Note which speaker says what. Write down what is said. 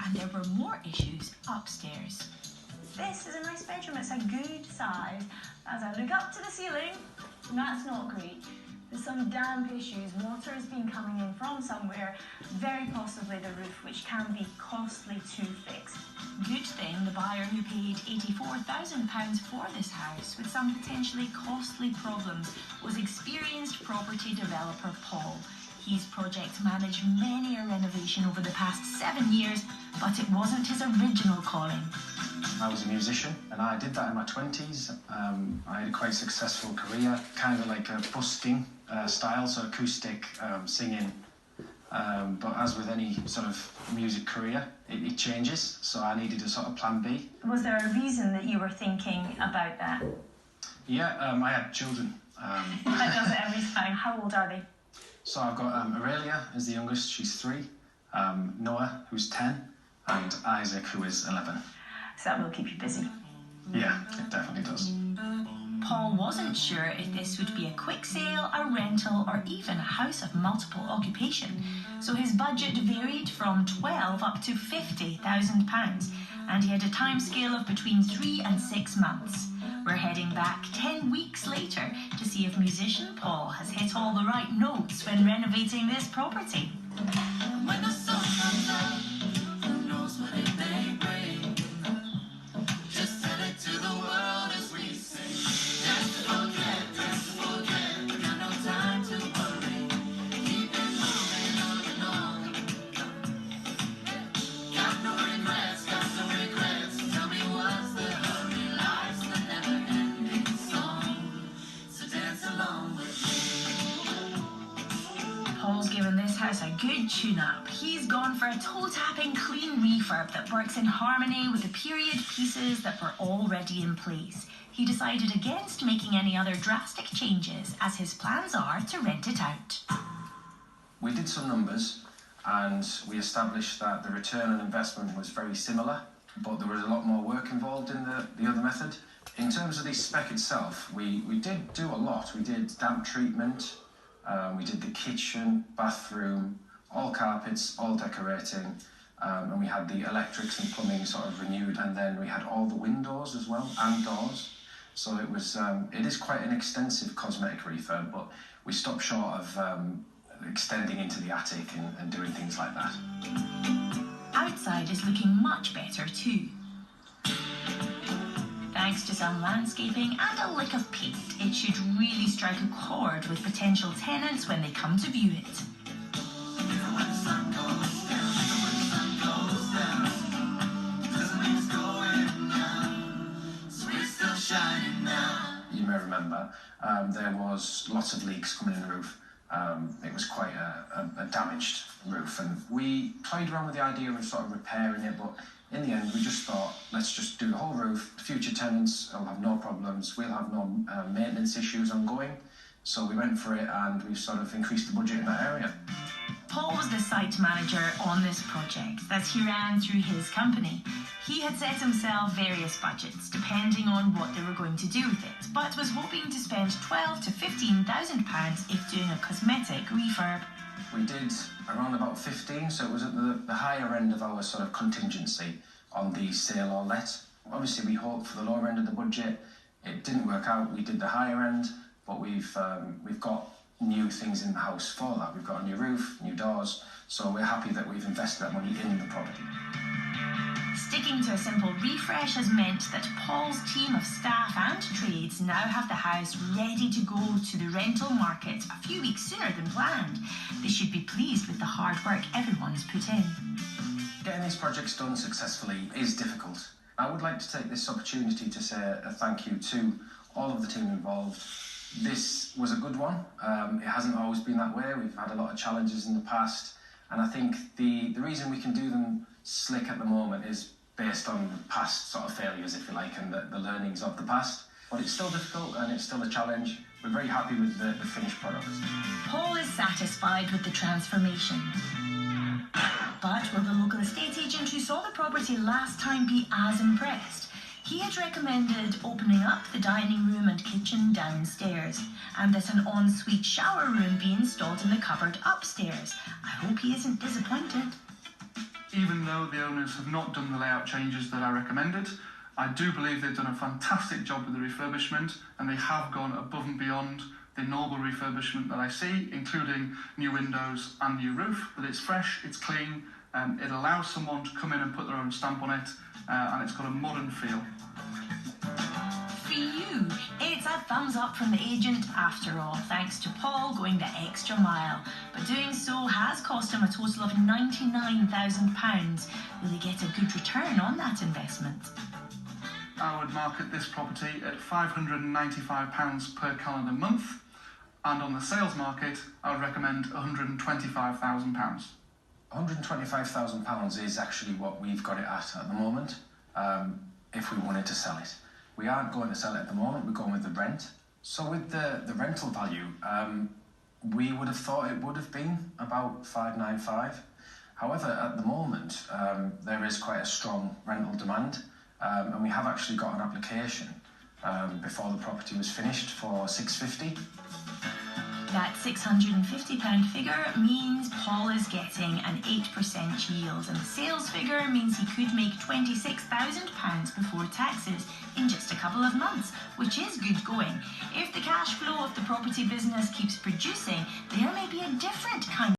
Speaker 1: and there were more issues upstairs.
Speaker 2: This is a nice bedroom, it's a good size. As I look up to the ceiling, that's not great. There's some damp issues, water has been coming in from somewhere, very possibly the roof, which can be costly to fix.
Speaker 1: Good thing the buyer who paid £84,000 for this house with some potentially costly problems was experienced property developer Paul. His project managed many a renovation over the past 7 years, but it wasn't his original calling.
Speaker 3: I was a musician and I did that in my 20s. I had a quite successful career, kind of like a busking style, so acoustic singing. But as with any sort of music career, it changes, so I needed a sort of plan B.
Speaker 2: Was there a reason that you were thinking about that?
Speaker 3: Yeah, I had children.
Speaker 2: That does it every time. How old are they?
Speaker 3: So I've got Aurelia as the youngest, she's 3, Noah, who's 10, and Isaac, who is 11.
Speaker 2: So that will keep you busy.
Speaker 3: Yeah, it definitely does.
Speaker 1: Paul wasn't sure if this would be a quick sale, a rental, or even a house of multiple occupation. So his budget varied from £12,000 up to £50,000, and he had a time scale of between 3 and 6 months. We're heading back 10 weeks later to see if musician Paul has hit all the right notes when renovating this property. When the sun comes out, who knows what it may bring? Just tell it to the world as we sing. Just forget, we got no time to worry. Keep it moving on. Got no regrets. Tell me what's the hurry? Life's the never-ending song, so dance along with me. Paul's given this house a good tune-up. He's gone for a toe-tapping clean refurb that works in harmony with the period pieces that were already in place. He decided against making any other drastic changes, as his plans are to rent it out.
Speaker 3: We did some numbers and we established that the return on investment was very similar, but there was a lot more work involved in the other method. In terms of the spec itself, we did do a lot. We did damp treatment, we did the kitchen, bathroom, all carpets, all decorating, and we had the electrics and plumbing sort of renewed, and then we had all the windows as well and doors. So it is quite an extensive cosmetic refurb, but we stopped short of extending into the attic and doing things like that.
Speaker 1: Outside is looking much better too. Thanks to some landscaping and a lick of paint, it should really strike a chord with potential tenants when they come to view it.
Speaker 3: You may remember there was lots of leaks coming in the roof. It was quite a damaged roof, and we played around with the idea of sort of repairing it, but in the end we just thought, let's just do the whole roof. Future tenants will have no problems, we'll have no maintenance issues ongoing. So we went for it and we sort of increased the budget in that area.
Speaker 1: Paul was the site manager on this project that he ran through his company. He had set himself various budgets depending on what they were going to do with it, but was hoping to spend £12,000 to £15,000 if doing a cosmetic refurb.
Speaker 3: We did around about 15, so it was at the higher end of our sort of contingency on the sale or let. Obviously we hoped for the lower end of the budget. It didn't work out, we did the higher end, but we've got new things in the house for that. We've got a new roof, new doors, so we're happy that we've invested that money in the property.
Speaker 1: Sticking to a simple refresh has meant that Paul's team of staff and trades now have the house ready to go to the rental market a few weeks sooner than planned. They should be pleased with the hard work everyone's put in.
Speaker 3: Getting these projects done successfully is difficult. I would like to take this opportunity to say a thank you to all of the team involved. This was a good one. It hasn't always been that way. We've had a lot of challenges in the past, and I think the reason we can do them slick at the moment is based on past sort of failures, if you like, and the learnings of the past. But it's still difficult and it's still a challenge. We're very happy with the finished product.
Speaker 1: Paul is satisfied with the transformation. But will the local estate agent who saw the property last time be as impressed? He had recommended opening up the dining room and kitchen downstairs, and that an ensuite shower room be installed in the cupboard upstairs. I hope he isn't disappointed.
Speaker 4: even though the owners have not done the layout changes that I recommended. I do believe they've done a fantastic job with the refurbishment, and they have gone above and beyond the normal refurbishment that I see, including new windows and new roof. But it's fresh, it's clean, it allows someone to come in and put their own stamp on it, and it's got a modern feel.
Speaker 1: For you, it's a thumbs up from the agent after all, thanks to Paul going the extra mile. But doing so has cost him a total of £99,000. Will he get a good return on that investment?
Speaker 4: I would market this property at £595 per calendar month, and on the sales market, I would recommend £125,000.
Speaker 3: £125,000 is actually what we've got it at the moment, if we wanted to sell it. We aren't going to sell it at the moment, we're going with the rent. So with the rental value, we would have thought it would have been about £595. However, at the moment, there is quite a strong rental demand. And we have actually got an application before the property was finished for £650.
Speaker 1: That £650 figure means Paul is getting an 8% yield, and the sales figure means he could make £26,000 before taxes in just a couple of months, which is good going. If the cash flow of the property business keeps producing, there may be a different kind